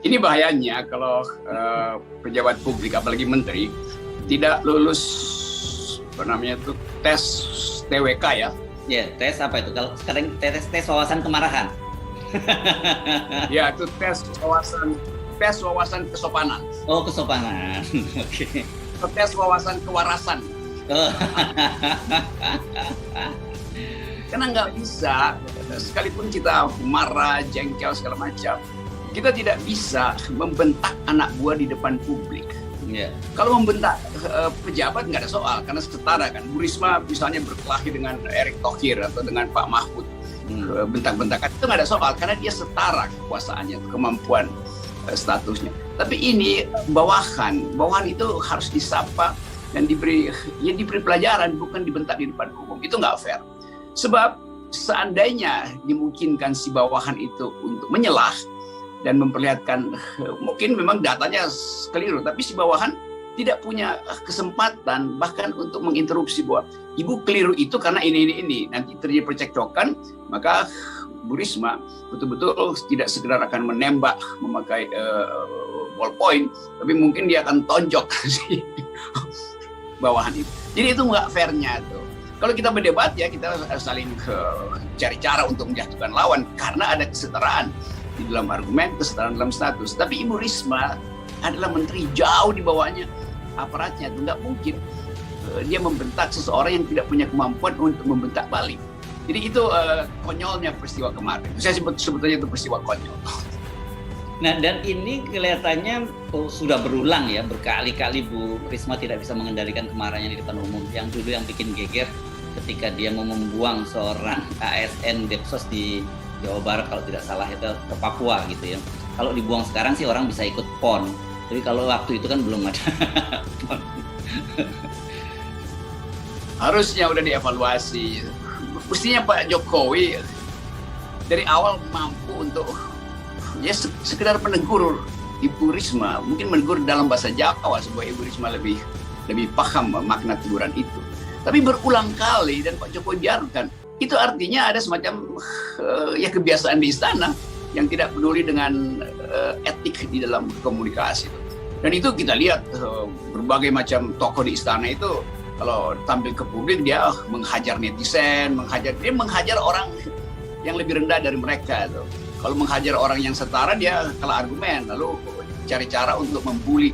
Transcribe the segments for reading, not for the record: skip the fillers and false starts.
Ini bahayanya kalau pejabat publik, apalagi menteri, tidak lulus apa namanya itu tes TWK ya. Ya, tes apa itu? Kalau sekarang tes wawasan kemarahan. Ya, itu tes wawasan kesopanan. Oh, kesopanan. Oke. Tes wawasan kewarasan. Oh. Karena nggak bisa, sekalipun kita marah, jengkel segala macam, kita tidak bisa membentak anak buah di depan publik. Yeah. Kalau membentak pejabat nggak ada soal, karena setara kan. Bu Risma misalnya berkelahi dengan Erick Thohir atau dengan Pak Mahfud, bentak-bentakan itu nggak ada soal, karena dia setara kekuasaannya, kemampuan statusnya. Tapi ini bawahan itu harus disapa dan diberi pelajaran, bukan dibentak di depan umum. Itu nggak fair. Sebab seandainya dimungkinkan si bawahan itu untuk menyelah dan memperlihatkan, mungkin memang datanya keliru, tapi si bawahan tidak punya kesempatan bahkan untuk menginterupsi bahwa ibu keliru itu karena ini. Nanti terjadi percekcokan, maka Bu Risma betul-betul tidak sekedar akan menembak memakai ballpoint, tapi mungkin dia akan tonjok si bawahan itu. Jadi itu nggak fairnya tuh. Kalau kita berdebat ya kita saling cari cara untuk menjatuhkan lawan karena ada kesetaraan di dalam argumen, kesetaraan dalam status. Tapi Ibu Risma adalah menteri, jauh di bawahnya aparatnya, itu nggak mungkin dia membentak seseorang yang tidak punya kemampuan untuk membentak balik. Jadi itu konyolnya peristiwa kemarin. Saya sebetulnya itu peristiwa konyol. Nah, dan ini kelihatannya sudah berulang ya, berkali-kali Bu Risma tidak bisa mengendalikan kemarahannya di depan umum. Yang dulu yang bikin geger ketika dia mau membuang seorang ASN Depsos di Jawa Barat kalau tidak salah itu ke Papua gitu ya. Kalau dibuang sekarang sih orang bisa ikut PON. Tapi kalau waktu itu kan belum ada PON. Harusnya udah dievaluasi. Mestinya Pak Jokowi dari awal mampu untuk ya sekedar menegur Ibu Risma, mungkin menegur dalam bahasa Jawa supaya Ibu Risma lebih paham makna teguran itu. Tapi berulang kali dan Pak Jokowi biarkan. Itu artinya ada semacam ya kebiasaan di istana yang tidak peduli dengan etik di dalam komunikasi. Dan itu kita lihat berbagai macam tokoh di istana itu kalau tampil ke publik dia menghajar netizen, dia menghajar orang yang lebih rendah dari mereka. Kalau menghajar orang yang setara dia kalah argumen, lalu cari cara untuk membuli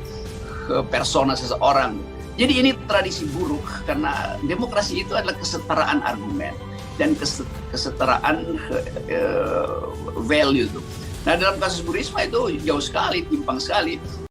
persona seseorang. Jadi ini tradisi buruk karena demokrasi itu adalah kesetaraan argumen dan kesetaraan value. Nah dalam kasus Bu Risma itu jauh sekali, timpang sekali.